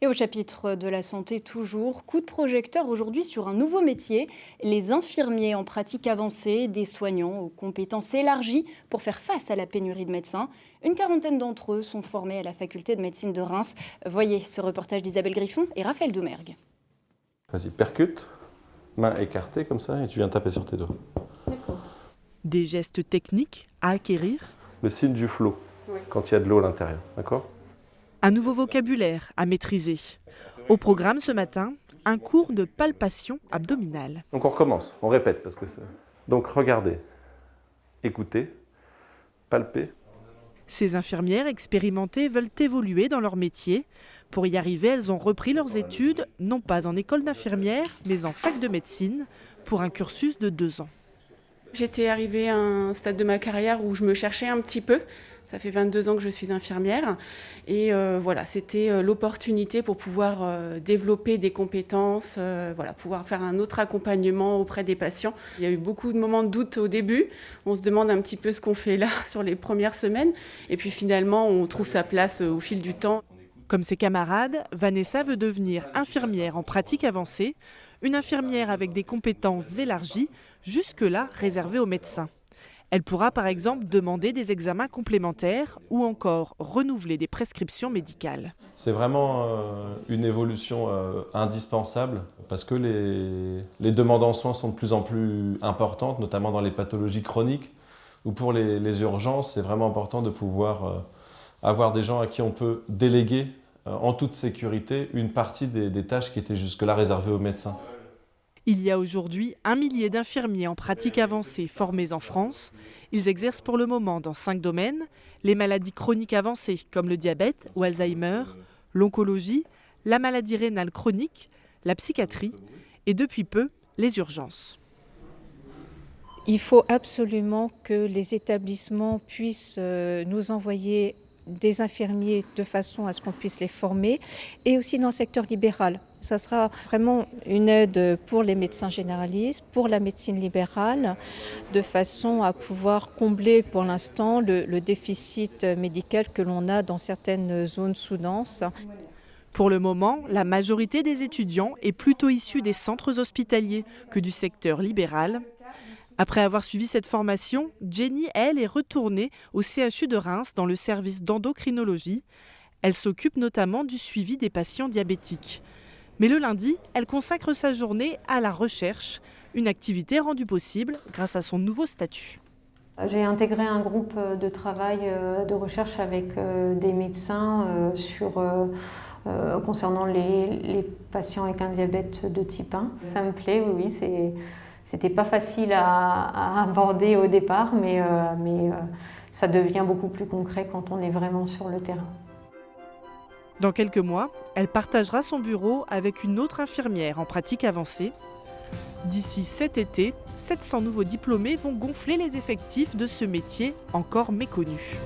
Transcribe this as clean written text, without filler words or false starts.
Et au chapitre de la santé toujours, coup de projecteur aujourd'hui sur un nouveau métier, les infirmiers en pratique avancée, des soignants aux compétences élargies pour faire face à la pénurie de médecins. Une quarantaine d'entre eux sont formés à la faculté de médecine de Reims. Voyez ce reportage d'Isabelle Griffon et Raphaël Doumergue. Vas-y, percute, main écartée comme ça et tu viens taper sur tes doigts. D'accord. Des gestes techniques à acquérir. Le signe du flow, quand il y a de l'eau à l'intérieur, d'accord ? Un nouveau vocabulaire à maîtriser. Au programme ce matin, un cours de palpation abdominale. Donc on recommence, on répète parce que c'est... Donc regardez, écoutez, palpez. Ces infirmières expérimentées veulent évoluer dans leur métier. Pour y arriver, elles ont repris leurs études, non pas en école d'infirmière, mais en fac de médecine, pour un cursus de 2 ans. J'étais arrivée à un stade de ma carrière où je me cherchais un petit peu. Ça fait 22 ans que je suis infirmière. Et voilà, c'était l'opportunité pour pouvoir développer des compétences, pouvoir faire un autre accompagnement auprès des patients. Il y a eu beaucoup de moments de doute au début. On se demande un petit peu ce qu'on fait là sur les premières semaines. Et puis finalement, on trouve sa place au fil du temps. Comme ses camarades, Vanessa veut devenir infirmière en pratique avancée, une infirmière avec des compétences élargies, jusque-là réservées aux médecins. Elle pourra par exemple demander des examens complémentaires ou encore renouveler des prescriptions médicales. C'est vraiment une évolution indispensable parce que les demandes en soins sont de plus en plus importantes, notamment dans les pathologies chroniques ou pour les urgences. C'est vraiment important de pouvoir avoir des gens à qui on peut déléguer en toute sécurité une partie des tâches qui étaient jusque-là réservées aux médecins. Il y a aujourd'hui 1 millier d'infirmiers en pratique avancée formés en France. Ils exercent pour le moment dans 5 domaines, les maladies chroniques avancées comme le diabète ou Alzheimer, l'oncologie, la maladie rénale chronique, la psychiatrie et depuis peu, les urgences. Il faut absolument que les établissements puissent nous envoyer des infirmiers de façon à ce qu'on puisse les former et aussi dans le secteur libéral. Ça sera vraiment une aide pour les médecins généralistes, pour la médecine libérale, de façon à pouvoir combler pour l'instant le déficit médical que l'on a dans certaines zones sous-denses. Pour le moment, la majorité des étudiants est plutôt issue des centres hospitaliers que du secteur libéral. Après avoir suivi cette formation, Jenny, elle, est retournée au CHU de Reims dans le service d'endocrinologie. Elle s'occupe notamment du suivi des patients diabétiques. Mais le lundi, elle consacre sa journée à la recherche, une activité rendue possible grâce à son nouveau statut. J'ai intégré un groupe de travail de recherche avec des médecins concernant les patients avec un diabète de type 1. Ça me plaît, oui, c'était pas facile à aborder au départ, mais ça devient beaucoup plus concret quand on est vraiment sur le terrain. Dans quelques mois, elle partagera son bureau avec une autre infirmière en pratique avancée. D'ici cet été, 700 nouveaux diplômés vont gonfler les effectifs de ce métier encore méconnu.